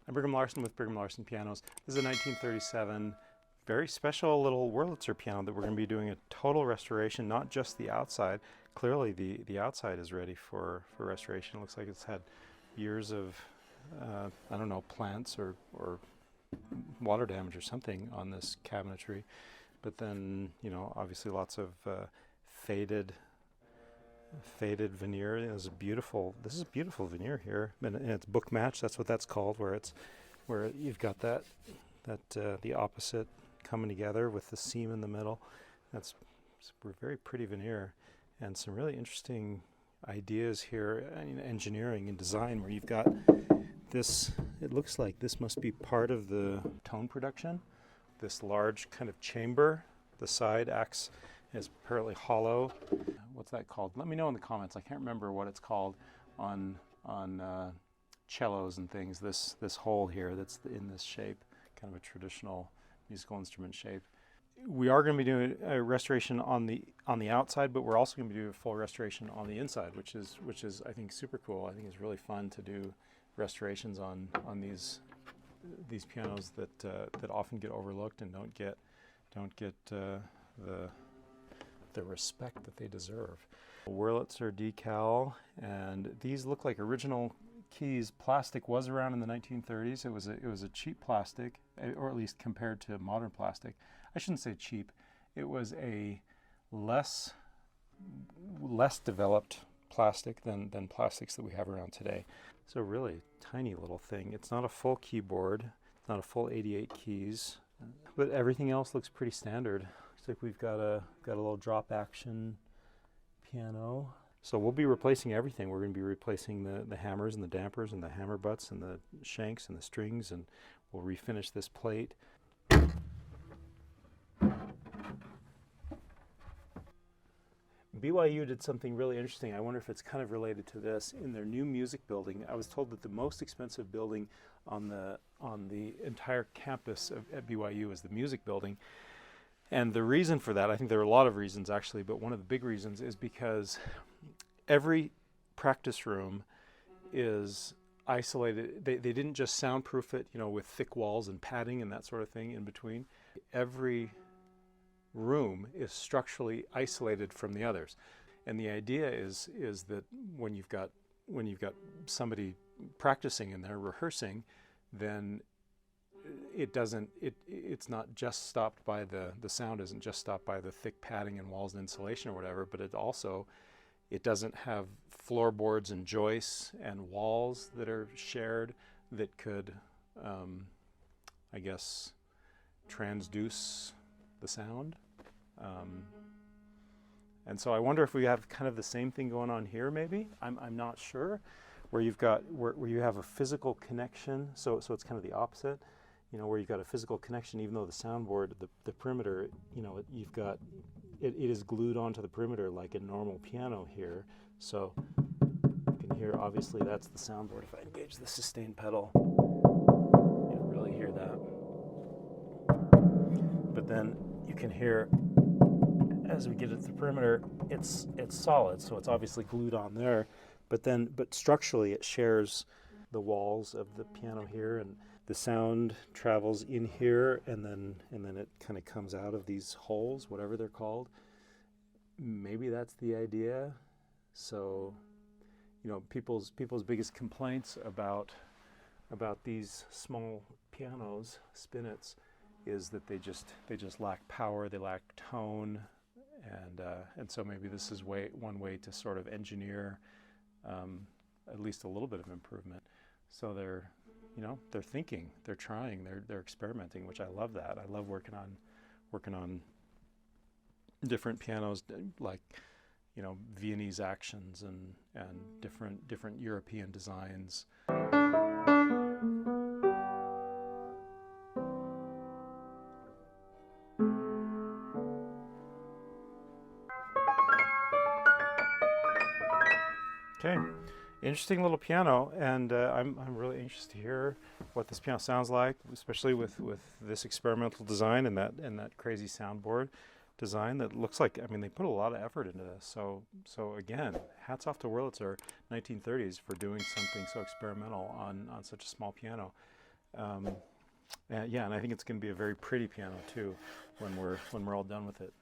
I'm Brigham Larson with Brigham Larson Pianos. This is a 1937 very special little Wurlitzer piano that we're going to be doing a total restoration, not just the outside. Clearly the outside is ready for restoration. It looks like it's had years of, I don't know, plants or water damage or something on this cabinetry. But then, you know, obviously lots of faded veneer. This is a beautiful veneer here, and it's bookmatched. That's what that's called, where you've got that the opposite coming together with the seam in the middle. That's a very pretty veneer, and some really interesting ideas here in engineering and design, where you've got this. It looks like this must be part of the tone production. This large kind of chamber. The side acts is apparently hollow. What's that called? Let me know in the comments. I can't remember what it's called on cellos and things. This hole here that's in this shape, kind of a traditional musical instrument shape. We are going to be doing a restoration on the outside, but we're also going to be doing a full restoration on the inside, which is I think super cool. I think it's really fun to do restorations on these pianos that often get overlooked and don't get the respect that they deserve. Wurlitzer decal, and these look like original keys. Plastic was around in the 1930s. It was a cheap plastic, or at least compared to modern plastic. I shouldn't say cheap. It was a less developed plastic than plastics that we have around today. So really tiny little thing. It's not a full keyboard, not a full 88 keys, but everything else looks pretty standard. Looks like we've got a little drop action piano. So we'll be replacing everything. We're going to be replacing the hammers and the dampers and the hammer butts and the shanks and the strings, and we'll refinish this plate. BYU did something really interesting. I wonder if it's kind of related to this. In their new music building, I was told that the most expensive building on the entire campus at BYU is the music building. And the reason for that, I think there are a lot of reasons actually, but one of the big reasons is because every practice room is isolated. They didn't just soundproof it, you know, with thick walls and padding and that sort of thing in between. Every room is structurally isolated from the others, and the idea is that when you've got somebody practicing and they're rehearsing, then it's not just stopped by the sound isn't just stopped by the thick padding and walls and insulation or whatever, but it doesn't have floorboards and joists and walls that are shared that could I guess transduce the sound. And so I wonder if we have kind of the same thing going on here, maybe. I'm not sure, where you've got where you have a physical connection. So it's kind of the opposite, you know, where you've got a physical connection, even though the soundboard, the perimeter, you know, you've got it is glued onto the perimeter like a normal piano here. So you can hear, obviously that's the soundboard. If I engage the sustain pedal, you can really hear that. But then you can hear, as we get at the perimeter, it's solid, so it's obviously glued on there, but structurally it shares the walls of the piano here, and the sound travels in here, and then it kind of comes out of these holes, whatever they're called. Maybe that's the idea. So, you know, people's biggest complaints about these small pianos, spinets, is that they just lack power, they lack tone, and so maybe this is one way to sort of engineer at least a little bit of improvement. So they're thinking, they're trying, they're experimenting, which I love that. I love working on different pianos, like, you know, Viennese actions and different European designs. Okay, interesting little piano, and I'm really anxious to hear what this piano sounds like, especially with this experimental design and that crazy soundboard design that looks like, I mean, they put a lot of effort into this. So again, hats off to Wurlitzer 1930s for doing something so experimental on such a small piano. Yeah, and I think it's going to be a very pretty piano too when we're all done with it.